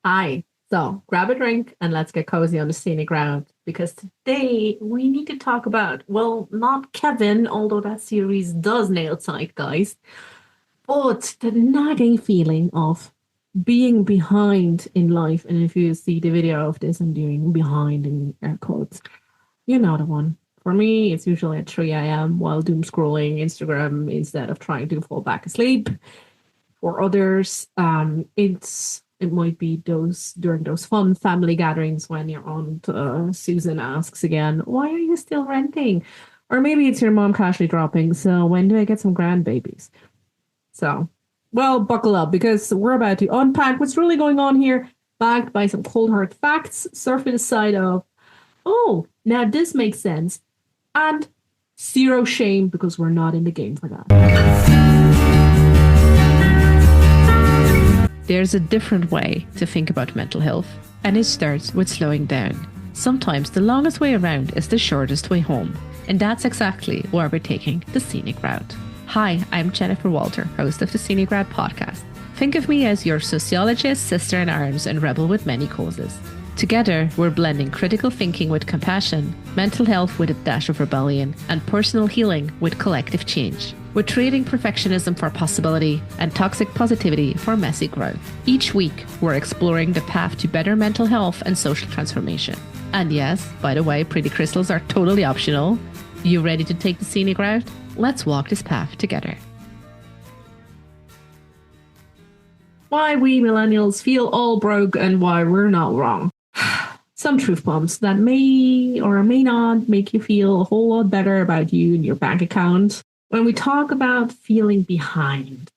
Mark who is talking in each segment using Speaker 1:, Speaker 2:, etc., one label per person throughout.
Speaker 1: Hi. So grab a drink and let's get cozy on the scenic ground because today we need to talk about, well, not Kevin, although that series does nail zeitgeist, but the nagging feeling of being behind in life. And if you see the video of this, I'm doing behind in air quotes. You know the one. For me, it's usually at 3 a.m. while doom scrolling Instagram instead of trying to fall back asleep. For others, it might be those during those fun family gatherings when your aunt Susan asks again, "Why are you still renting?" Or maybe it's your mom casually dropping, "So when do I get some grandbabies?" So, well, buckle up because we're about to unpack what's really going on here, backed by some cold hard facts, surfing the side of, "Oh, now this makes sense," and zero shame because we're not in the game for that.
Speaker 2: There's a different way to think about mental health, and it starts with slowing down. Sometimes the longest way around is the shortest way home, and that's exactly why we're taking the scenic route. Hi, I'm Jennifer Walter, host of the Scenic Route podcast. Think of me as your sociologist, sister in arms, and rebel with many causes. Together, we're blending critical thinking with compassion, mental health with a dash of rebellion, and personal healing with collective change. We're trading perfectionism for possibility and toxic positivity for messy growth. Each week, we're exploring the path to better mental health and social transformation. And yes, by the way, pretty crystals are totally optional. You ready to take the scenic route? Let's walk this path together.
Speaker 1: Why we millennials feel all broke and why we're not wrong. Some truth bombs that may or may not make you feel a whole lot better about you and your bank account. When we talk about feeling behind,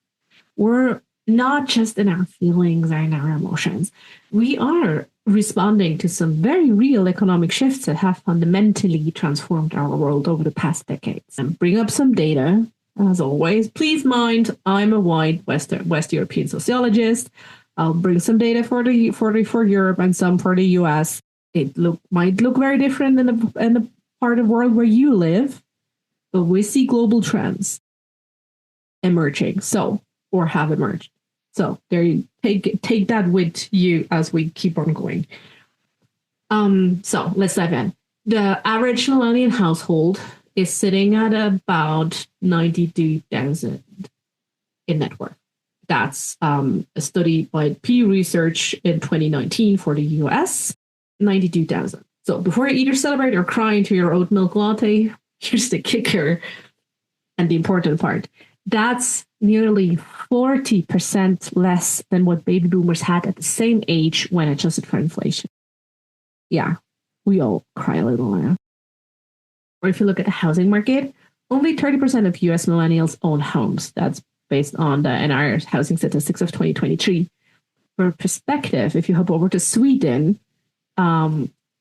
Speaker 1: we're not just in our feelings or in our emotions. We are responding to some very real economic shifts that have fundamentally transformed our world over the past decades. And bring up some data, as always. Please mind, I'm a white West European sociologist. I'll bring some data for Europe and some for the US. Might look very different in the part of the world where you live. But we see global trends emerging, or have emerged. So there you take that with you as we keep on going. So let's dive in. The average millennial household is sitting at about 92,000 in net worth. That's a study by Pew Research in 2019 for the US, 92,000. So before you either celebrate or cry into your oat milk latte, here's the kicker and the important part. That's nearly 40% less than what baby boomers had at the same age when adjusted for inflation. Yeah, we all cry a little now. Or if you look at the housing market, only 30% of US millennials own homes. That's based on the NR housing statistics of 2023. For perspective, if you hop over to Sweden,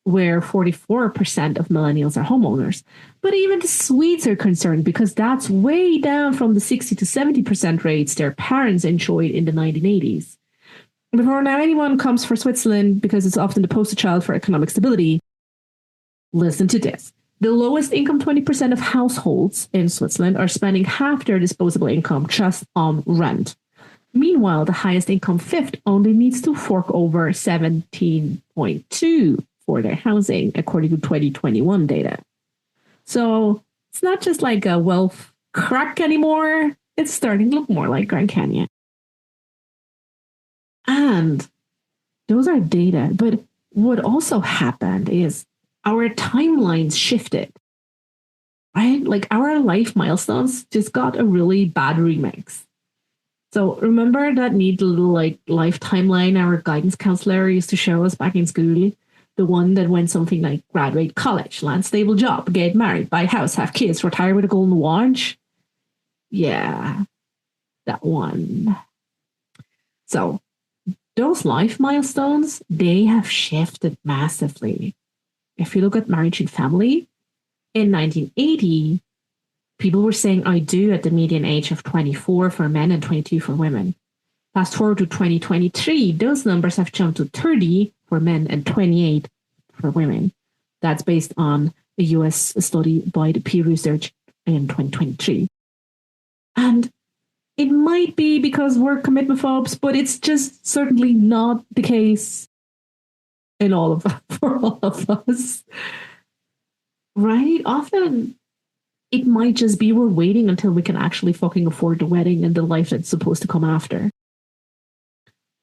Speaker 1: where 44% of millennials are homeowners. But even the Swedes are concerned because that's way down from the 60 to 70% rates their parents enjoyed in the 1980s. Before now anyone comes for Switzerland because it's often the poster child for economic stability, listen to this. The lowest income 20% of households in Switzerland are spending half their disposable income just on rent. Meanwhile, the highest income fifth only needs to fork over 17.2 for their housing, according to 2021 data. So it's not just like a wealth crack anymore. It's starting to look more like Grand Canyon. And those are data. But what also happened is our timelines shifted, right? Like our life milestones just got a really bad remix. So remember that neat little like life timeline our guidance counselor used to show us back in school? The one that went something like graduate college, land stable job, get married, buy a house, have kids, retire with a golden watch. Yeah, that one. So those life milestones, they have shifted massively. If you look at marriage and family, in 1980, people were saying I do at the median age of 24 for men and 22 for women. Fast forward to 2023, those numbers have jumped to 30 for men and 28 for women. That's based on a US study by the Pew Research in 2023. And It might be because we're commitment phobes, but it's just certainly not the case in all of for all of us. Right? Often it might just be we're waiting until we can actually fucking afford the wedding and the life that's supposed to come after.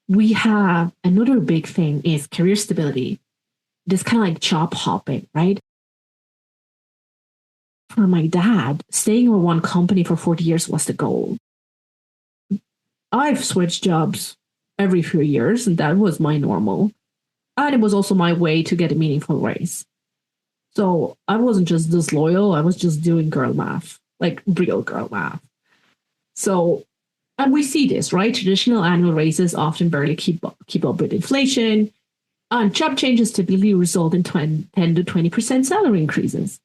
Speaker 1: We have another big thing is career stability. This kind of like job hopping, right? For my dad, staying with one company for 40 years was the goal. I've switched jobs every few years, and that was my normal. And it was also my way to get a meaningful raise. So I wasn't just disloyal, I was just doing girl math, like real girl math. So, and we see this, right? Traditional annual raises often barely keep up with inflation, and job changes typically result in 10 to 20% salary increases.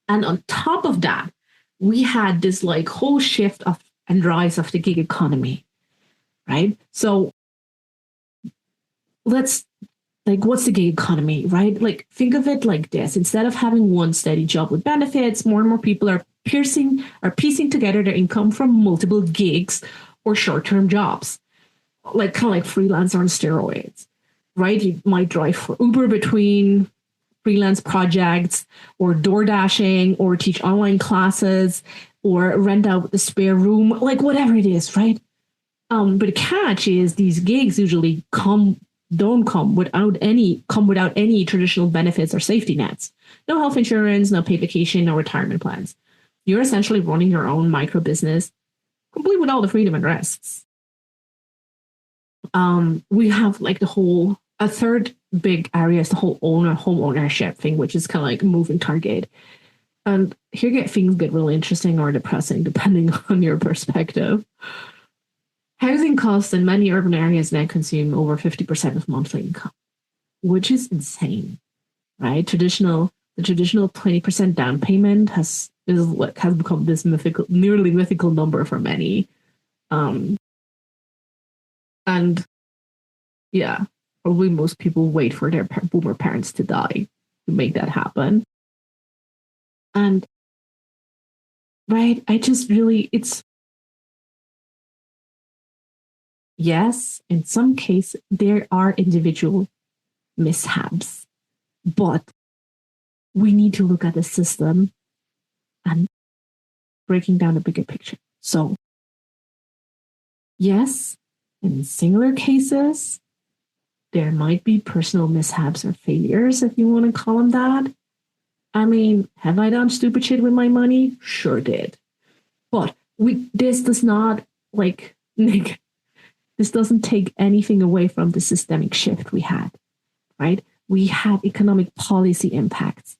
Speaker 1: And on top of that, we had this like whole shift of and rise of the gig economy, right? So let's like, what's the gig economy, right? Like, think of it like this. Instead of having one steady job with benefits, more and more people are piecing together their income from multiple gigs or short-term jobs, like kind of like freelancer on steroids, right? You might drive for Uber between freelance projects or door dashing or teach online classes or rent out the spare room, like whatever it is, right? But the catch is these gigs usually come without any traditional benefits or safety nets. No health insurance, no paid vacation, no retirement plans. You're essentially running your own micro business, complete with all the freedom and risks. We have like a third big area is the whole home ownership thing, which is kind of like a moving target. And here things get really interesting or depressing, depending on your perspective. Housing costs in many urban areas now consume over 50% of monthly income, which is insane, right? The traditional 20% down payment has become this nearly mythical number for many. And yeah, probably most people wait for their boomer parents to die to make that happen. And right, yes, in some cases, there are individual mishaps, but we need to look at the system and breaking down the bigger picture. So, yes, in singular cases, there might be personal mishaps or failures, if you want to call them that. I mean, have I done stupid shit with my money? Sure did. But this does not this doesn't take anything away from the systemic shift we had, right? We had economic policy impacts.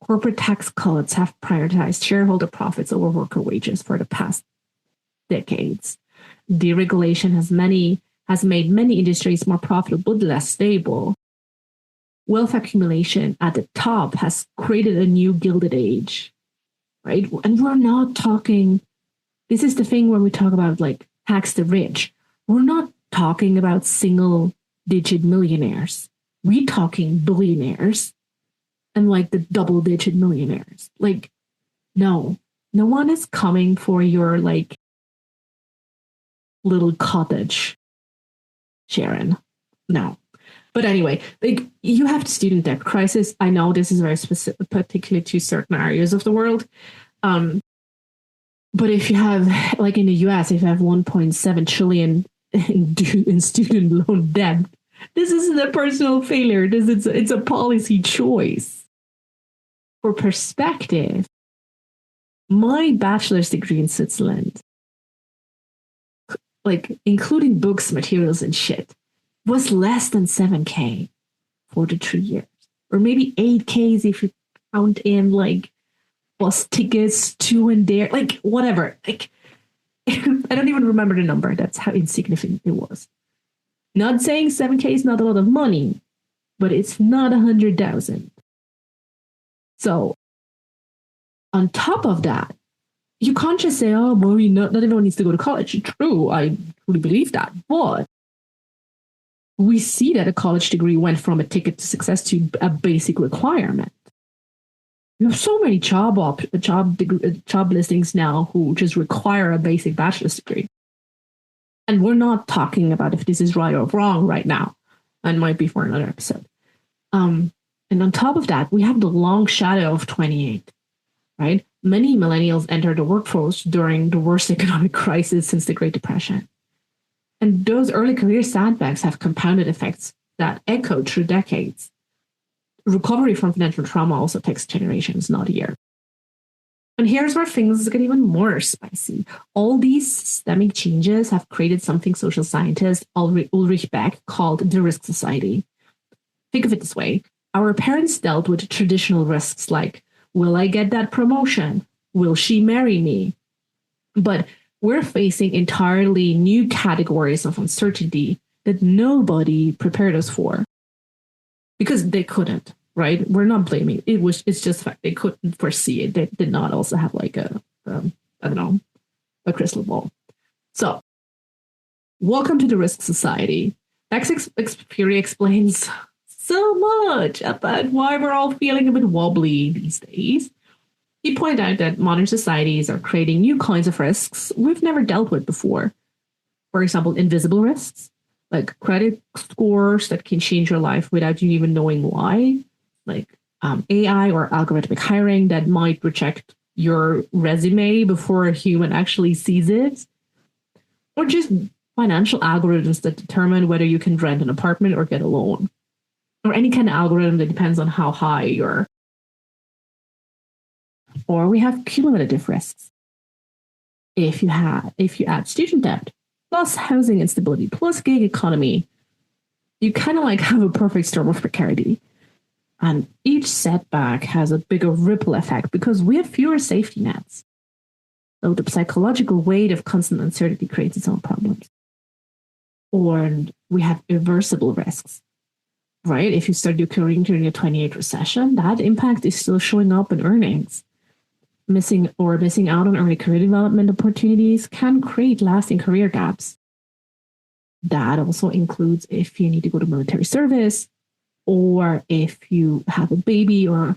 Speaker 1: Corporate tax cuts have prioritized shareholder profits over worker wages for the past decades. Deregulation has made many industries more profitable but less stable. Wealth accumulation at the top has created a new gilded age, right? And we're not talking, this is the thing where we talk about like tax the rich. We're not talking about single digit millionaires. We're talking billionaires and like the double digit millionaires. Like, no one is coming for your like little cottage, Sharon. No. But anyway, like you have the student debt crisis. I know this is very specific, particularly to certain areas of the world. But if you have, like in the US, if you have 1.7 trillion in student loan debt, this isn't a personal failure. It's a policy choice. For perspective, my bachelor's degree in Switzerland, like including books, materials, and shit, was less than 7K for the 3 years, or maybe 8Ks if you count in like bus tickets to and there, like whatever. Like I don't even remember the number. That's how insignificant it was. Not saying 7K is not a lot of money, but it's not 100,000. So on top of that, you can't just say, oh, well, not everyone needs to go to college. True, I truly believe that. But we see that a college degree went from a ticket to success to a basic requirement. You have so many job listings now who just require a basic bachelor's degree. And we're not talking about if this is right or wrong right now. That might be for another episode. And on top of that, we have the long shadow of 28, right? Many millennials enter the workforce during the worst economic crisis since the Great Depression. And those early career setbacks have compounded effects that echo through decades. Recovery from financial trauma also takes generations, not a year. And here's where things get even more spicy. All these systemic changes have created something social scientist Ulrich Beck called the risk society. Think of it this way. Our parents dealt with traditional risks like, will I get that promotion? Will she marry me? But we're facing entirely new categories of uncertainty that nobody prepared us for because they couldn't, right? We're not blaming. It's just fact they couldn't foresee it. They did not also have like a crystal ball. So welcome to the risk society. Beck's theory explains so much about why we're all feeling a bit wobbly these days. He pointed out that modern societies are creating new kinds of risks we've never dealt with before. For example, invisible risks, like credit scores that can change your life without you even knowing why, like AI or algorithmic hiring that might reject your resume before a human actually sees it, or just financial algorithms that determine whether you can rent an apartment or get a loan, or any kind of algorithm that depends on how high you're. Or we have cumulative risks. If you add student debt, plus housing instability, plus gig economy, you kind of like have a perfect storm of precarity. And each setback has a bigger ripple effect because we have fewer safety nets. So the psychological weight of constant uncertainty creates its own problems. Or we have irreversible risks, right? If you start your career during a 28 recession, that impact is still showing up in earnings. Missing out on early career development opportunities can create lasting career gaps. That also includes if you need to go to military service, or if you have a baby or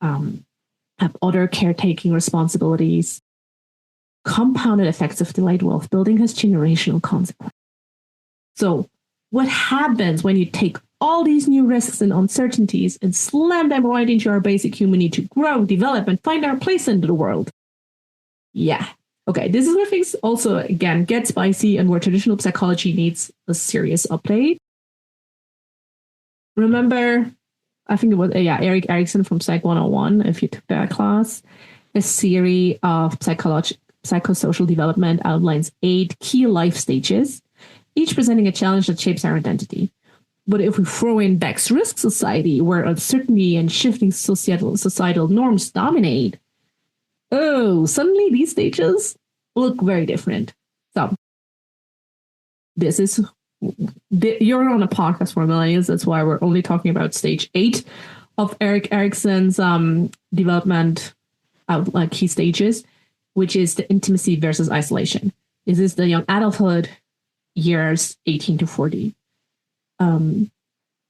Speaker 1: have other caretaking responsibilities. Compounded effects of delayed wealth building has generational consequences. So what happens when you take all these new risks and uncertainties and slam them right into our basic human need to grow, develop, and find our place into the world? Yeah. Okay, this is where things also, again, get spicy and where traditional psychology needs a serious update. Remember, I think it was, Erik Erikson from Psych 101, if you took that class, a theory of psychosocial development outlines 8 key life stages, each presenting a challenge that shapes our identity. But if we throw in Beck's risk society, where uncertainty and shifting societal norms dominate, suddenly these stages look very different. So you're on a podcast for millennials. That's why we're only talking about stage 8 of Erik Erikson's development key stages, which is the intimacy versus isolation. This is the young adulthood years 18 to 40.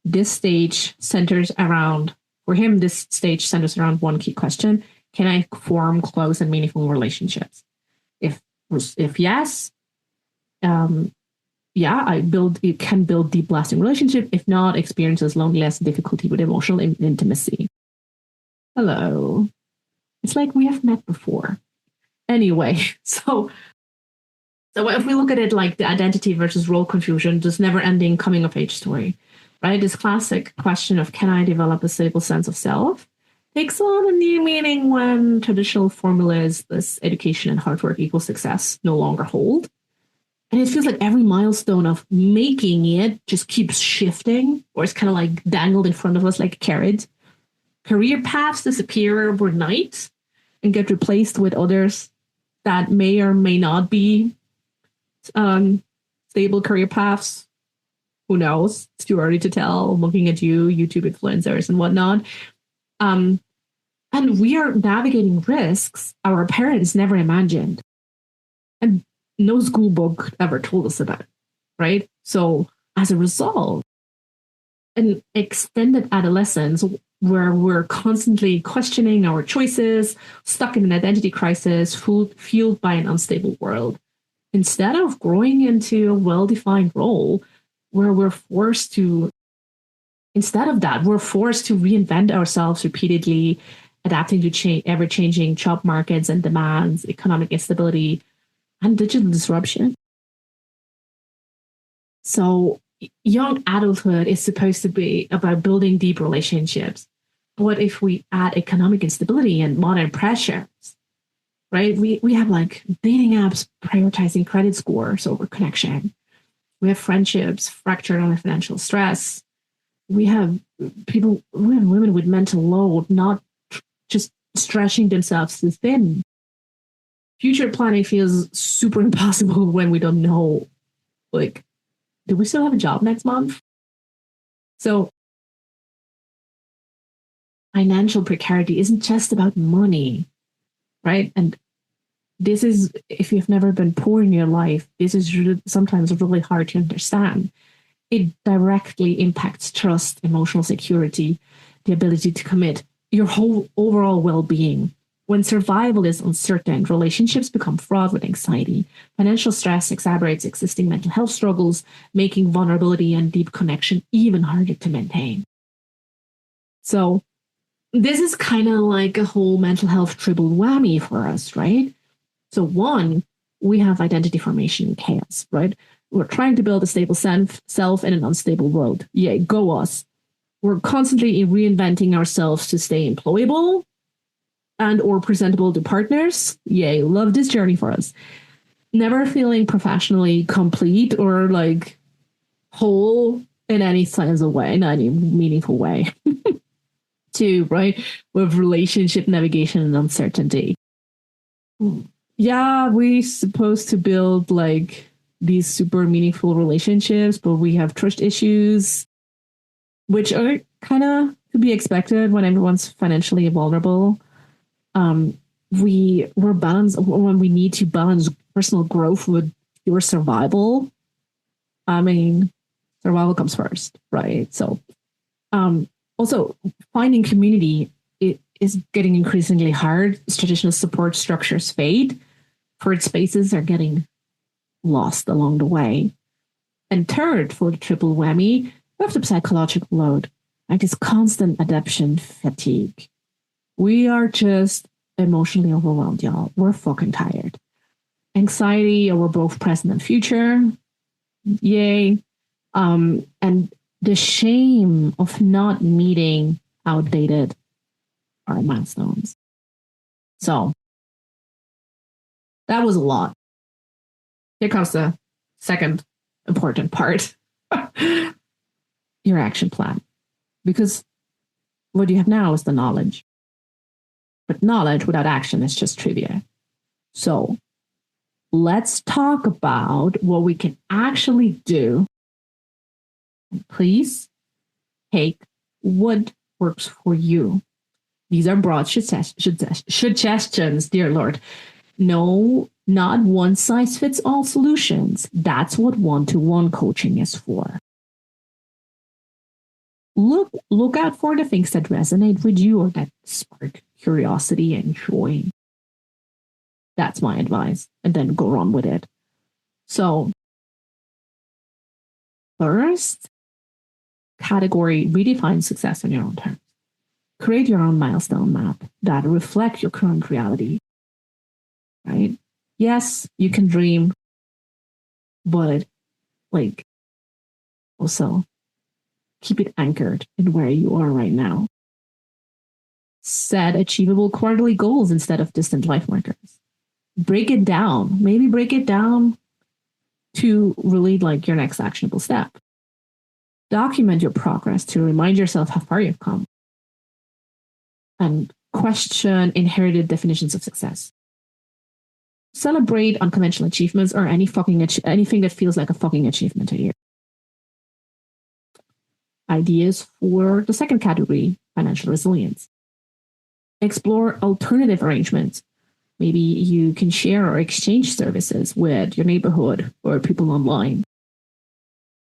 Speaker 1: This stage centers around one key question: can I form close and meaningful relationships? If yes, it can build deep, lasting relationship. If not, experiences loneliness, difficulty with emotional intimacy. Hello. It's like we have met before. Anyway, so if we look at it like the identity versus role confusion, this never-ending coming-of-age story, right? This classic question of can I develop a stable sense of self takes on a new meaning when traditional formulas, this education and hard work equals success, no longer hold. And it feels like every milestone of making it just keeps shifting, or it's kind of like dangled in front of us like a carrot. Career paths disappear overnight and get replaced with others that may or may not be stable career paths. Who knows? It's too early to tell. Looking at YouTube influencers and whatnot. And we are navigating risks our parents never imagined. And no school book ever told us about, right? So as a result, an extended adolescence where we're constantly questioning our choices, stuck in an identity crisis, fueled by an unstable world. instead of growing into a well-defined role where we're forced to, instead of that, we're forced to reinvent ourselves repeatedly, adapting to ever-changing job markets and demands, economic instability, and digital disruption. So young adulthood is supposed to be about building deep relationships. What if we add economic instability and modern pressures, right? We have like dating apps prioritizing credit scores over connection. We have friendships fractured under financial stress. We have women with mental load, not just stretching themselves too thin. Future planning feels super impossible when we don't know, like, do we still have a job next month? So financial precarity isn't just about money, right? And this is, if you've never been poor in your life, this is sometimes really hard to understand. It directly impacts trust, emotional security, the ability to commit, your whole overall well-being. When survival is uncertain, relationships become fraught with anxiety. Financial stress exacerbates existing mental health struggles, making vulnerability and deep connection even harder to maintain. So this is kind of like a whole mental health triple whammy for us, right? So one, we have identity formation and chaos, right? We're trying to build a stable self in an unstable world. Yay, go us. We're constantly reinventing ourselves to stay employable and or presentable to partners. Yay, love this journey for us. Never feeling professionally complete or like whole in any sense of way, in any meaningful way. Two, right? With relationship navigation and uncertainty. Yeah, we're supposed to build like these super meaningful relationships, but we have trust issues, which are kind of to be expected when everyone's financially vulnerable. We're balanced when we need to balance personal growth with your survival. I mean, survival comes first, right? So, also finding community, it is getting increasingly hard. Traditional support structures fade. Current spaces are getting lost along the way. And third, for the triple whammy, we have the psychological load, like this constant adaptation fatigue. We are just emotionally overwhelmed, y'all. We're fucking tired. Anxiety over both present and future. Yay. And the shame of not meeting outdated our milestones. So that was a lot. Here comes the second important part. Your action plan. Because what you have now is the knowledge. But knowledge without action is just trivia. So let's talk about what we can actually do. Please take what works for you. These are broad suggestions, dear Lord. No, not one size fits all solutions. That's what one-to-one coaching is for. Look out for the things that resonate with you or that spark curiosity and joy. That's my advice. And then go on with it. So first category, redefine success on your own terms. Create your own milestone map that reflect your current reality. Right? Yes, you can dream, but like also keep it anchored in where you are right now. Set achievable quarterly goals instead of distant life markers. Break it down. Maybe break it down to really like your next actionable step. Document your progress to remind yourself how far you've come. And question inherited definitions of success. Celebrate unconventional achievements or anything that feels like a fucking achievement to you. Ideas for the second category, financial resilience. Explore alternative arrangements. Maybe you can share or exchange services with your neighborhood or people online.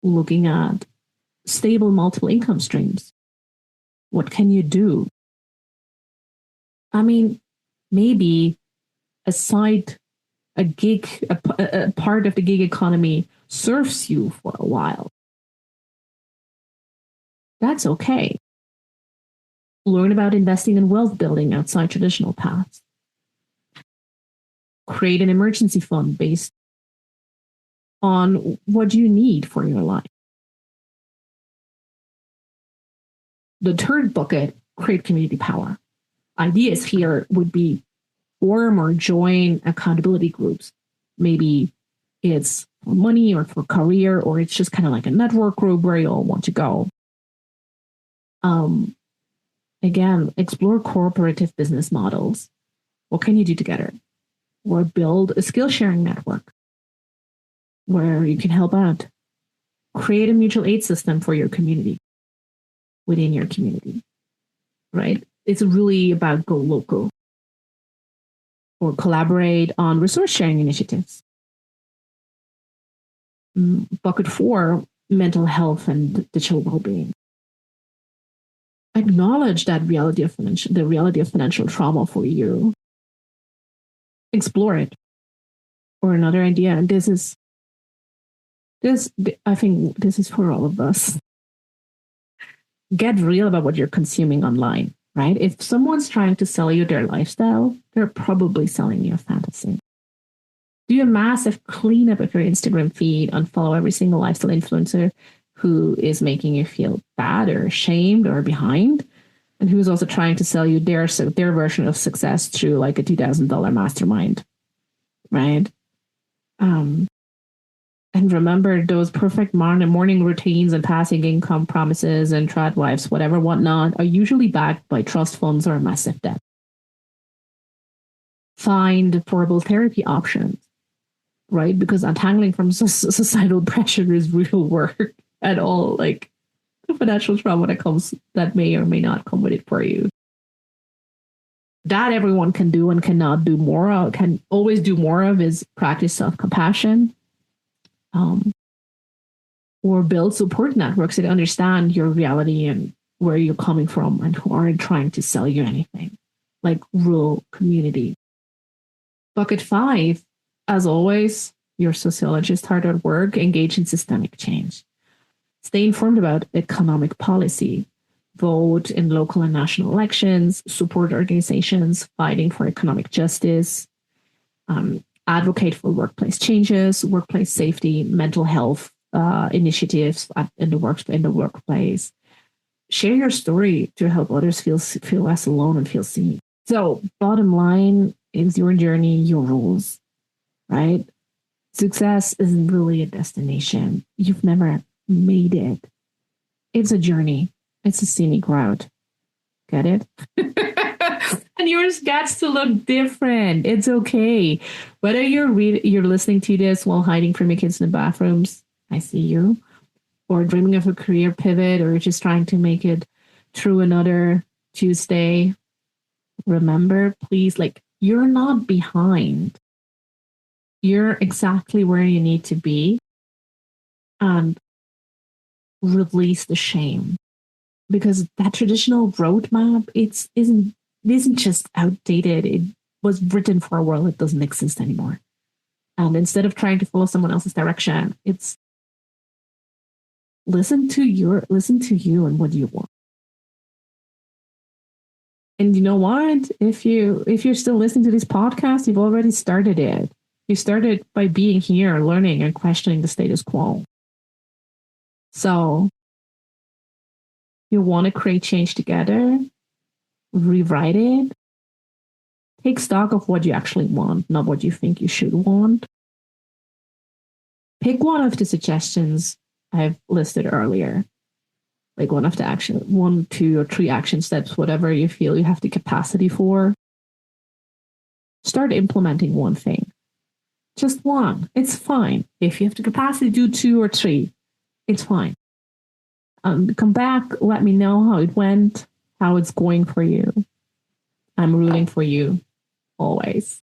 Speaker 1: Looking at stable multiple income streams. What can you do? I mean, maybe a side a part of the gig economy serves you for a while. That's okay. Learn about investing in wealth building outside traditional paths. Create an emergency fund based on what you need for your life. The third bucket, create community power. Ideas here would be form or join accountability groups. Maybe it's for money or for career, or it's just kind of like a network group where you all want to go. Again, explore cooperative business models. What can you do together? Or build a skill sharing network where you can help out. Create a mutual aid system for your community, within your community, right? It's really about go local. Or collaborate on resource sharing initiatives. Bucket 4, mental health and digital well-being. Acknowledge that the reality of financial trauma for you. Explore it. Or another idea, and I think this is for all of us. Get real about what you're consuming online, right? If someone's trying to sell you their lifestyle, they're probably selling you a fantasy. Do a massive cleanup of your Instagram feed, unfollow every single lifestyle influencer who is making you feel bad or ashamed or behind, and who's also trying to sell you their version of success through like a $2,000 mastermind, right? And remember, those perfect morning routines and passing income promises and trad wives, whatnot, are usually backed by trust funds or massive debt. Find affordable therapy options, right? Because untangling from societal pressure is real work at all. Like the financial trauma that may or may not come with it for you. That everyone can do and cannot do more of, can always do more of, is practice self-compassion. Or build support networks that understand your reality and where you're coming from and who aren't trying to sell you anything, like rural community. Bucket 5, as always, your sociologist hard at work, engage in systemic change. Stay informed about economic policy, vote in local and national elections, support organizations fighting for economic justice, advocate for workplace changes, workplace safety, mental health initiatives in the workplace. Share your story to help others feel less alone and feel seen. So, bottom line is your journey, your rules, right? Success isn't really a destination. You've never made it. It's a journey. It's a scenic route. Get it? And yours gets to look different. It's okay. Whether you're listening to this while hiding from your kids in the bathrooms, I see you, or dreaming of a career pivot, or just trying to make it through another Tuesday, remember, please, like, you're not behind. You're exactly where you need to be, and release the shame, because that traditional roadmap isn't just outdated. It was written for a world that doesn't exist anymore. And instead of trying to follow someone else's direction, it's listen to you and what you want. And you know what? If you're still listening to this podcast, you've already started it. You started by being here, learning and questioning the status quo. So you want to create change together, rewrite it, take stock of what you actually want, not what you think you should want. Pick one of the suggestions I've listed earlier, like one of the 1, 2, or 3 action steps, whatever you feel you have the capacity for. Start implementing one thing. Just one. It's fine. If you have the capacity to do 2 or 3, it's fine. Come back, let me know how it went, how it's going for you. I'm rooting for you always.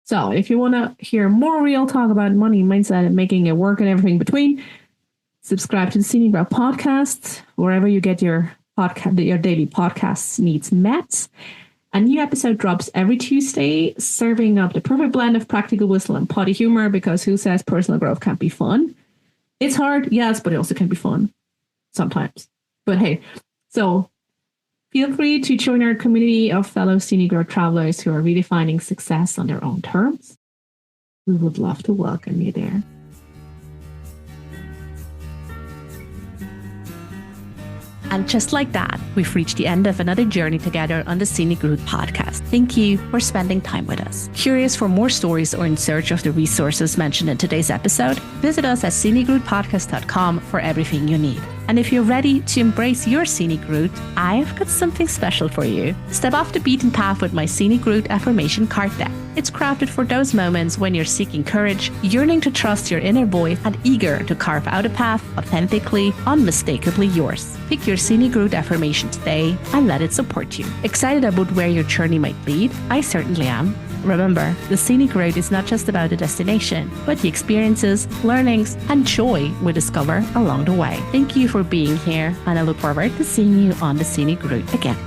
Speaker 1: So if you want to hear more real talk about money, mindset, and making it work and everything between, subscribe to the Scenic Route podcast, wherever you get your daily podcast needs met. A new episode drops every Tuesday, serving up the perfect blend of practical wisdom and potty humor, because who says personal growth can't be fun? It's hard, yes, but it also can be fun sometimes. But hey, so feel free to join our community of fellow scenic road travelers who are redefining success on their own terms. We would love to welcome you there.
Speaker 2: And just like that, we've reached the end of another journey together on the Scenic Route podcast. Thank you for spending time with us. Curious for more stories or in search of the resources mentioned in today's episode? Visit us at scenicroutepodcast.com for everything you need. And if you're ready to embrace your scenic route, I've got something special for you. Step off the beaten path with my Scenic Route Affirmation card deck. It's crafted for those moments when you're seeking courage, yearning to trust your inner voice, and eager to carve out a path authentically, unmistakably yours. Pick your Scenic Route affirmation today and let it support you. Excited about where your journey might lead? I certainly am. Remember, the scenic road is not just about the destination, but the experiences, learnings, and joy we discover along the way. Thank you for being here, and I look forward to seeing you on the Scenic Route again.